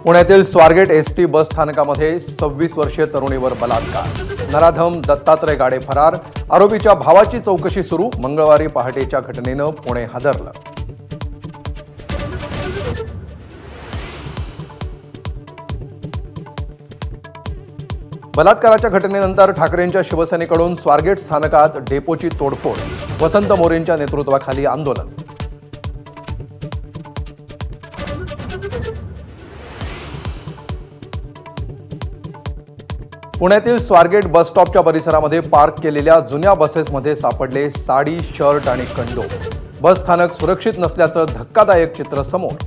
पुण्यातील Swargate ST bus स्थानकामध्ये 26 वर्षीय तरुणीवर बलात्कार। नराधम दत्तात्रय गाडे फरार। आरोपीच्या भावाची चौकशी सुरू। मंगळवारी पहाटेच्या घटनेनं पुणे हादरलं। बलात्काराच्या घटनेनंतर ठाकरेंच्या शिवसेनेकडून स्वारगेट स्थानकात डेपोची तोडफोड। वसंत मोरेंच्या नेतृत्वाखाली आंदोलन। पुण्यातील स्वारगेट बस स्टॉपच्या परिसरामध्ये पार्क केलेल्या जुन्या बसेसमध्ये सापडले साडी, शर्ट आणि कंडो। बस स्थानक सुरक्षित नसल्याचं धक्कादायक चित्र समोर।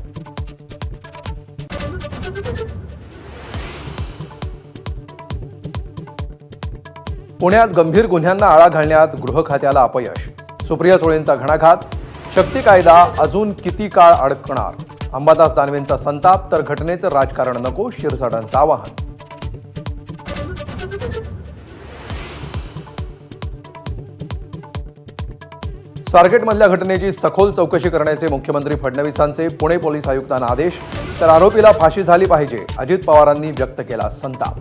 पुण्यात गंभीर गुन्ह्यांना आळा घालण्यात गृह खात्याला अपयश। सुप्रिया सुळेंचा घणाघात। शक्ती कायदा अजून किती काळ अडकणार? अंबादास दानवेंचा संताप तर घटनेचं राजकारण नको, शिरसाटांचं आवाहन। स्वारगेटमधल्या घटनेची सखोल चौकशी करण्याचे मुख्यमंत्री फडणवीसांचे पुणे पोलीस आयुक्तांना आदेश। तर आरोपीला फाशी झाली पाहिजे, अजित पवारांनी व्यक्त केला संताप।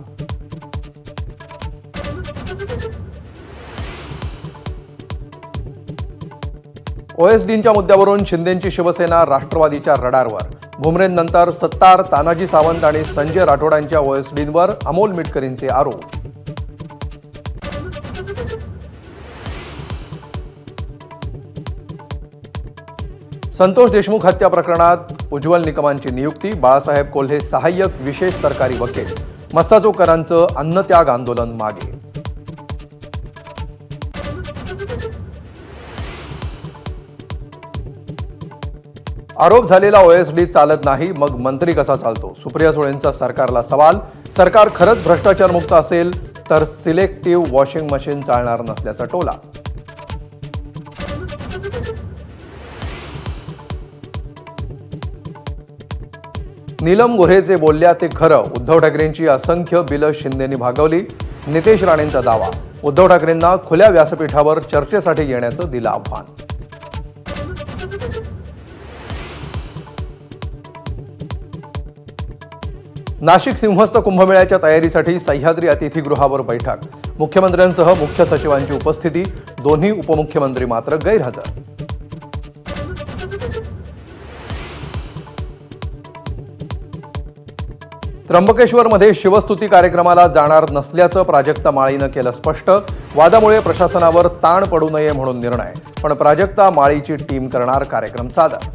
ओएसडींच्या मुद्द्यावरून शिंदेंची शिवसेना राष्ट्रवादीच्या रडारवर। भुमरेंनंतर सत्तार, तानाजी सावंत आणि संजय राठोडांच्या ओएसडींवर अमोल मिटकरींचे आरोप। संतोष देशमुख हत्या प्रकरणात उज्ज्वल निकमांची नियुक्ती। बाळासाहेब कोल्हे सहाय्यक विशेष सरकारी वकील। मस्साजोगकरांचं अन्नत्याग आंदोलन मागे। आरोप झालेला ओएसडी चालत नाही, मग मंत्री कसा चालतो? सुप्रिया सुळेंचा सरकारला सवाल। सरकार खरंच भ्रष्टाचार मुक्त असेल तर सिलेक्टिव्ह वॉशिंग मशीन चालणार नसल्याचा टोला। नीलम गोऱ्हेचे बोलल्या ते खरं। उद्धव ठाकरेंची असंख्य बिलं शिंदेंनी भागवली। नितेश राणेंचा दावा। उद्धव ठाकरेंना खुल्या व्यासपीठावर चर्चेसाठी येण्याचं दिलं आव्हान। नाशिक सिंहस्थ कुंभमेळ्याच्या तयारीसाठी सह्याद्री अतिथीगृहावर बैठक। मुख्यमंत्र्यांसह मुख्य सचिवांची उपस्थिती। दोन्ही उपमुख्यमंत्री मात्र गैरहजर। त्र्यंबकेश्वरमध्ये शिवस्तुती कार्यक्रमाला जाणार नसल्याचं प्राजक्ता माळीनं केलं स्पष्ट। वादामुळे प्रशासनावर ताण पडू नये म्हणून निर्णय, पण प्राजक्ता माळीची टीम करणार कार्यक्रम सादर।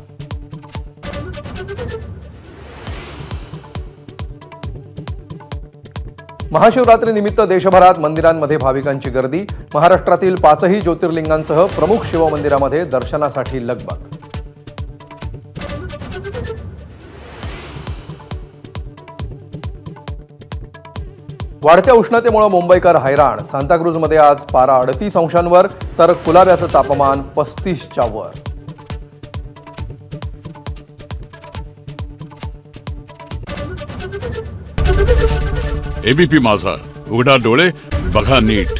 महाशिवरात्रीनिमित्त देशभरात मंदिरांमध्ये भाविकांची गर्दी। महाराष्ट्रातील 5ही ज्योतिर्लिंगांसह प्रमुख शिवमंदिरामध्ये दर्शनासाठी लगबग। वाढत्या उष्णतेमुळे मुंबईकर हैराण। सांताक्रूजमध्ये आज पारा 38 अंशांवर तर कुलाब्याचं तापमान 35च्या वर। एबीपी माझा, उघडा डोळे बघा नीट।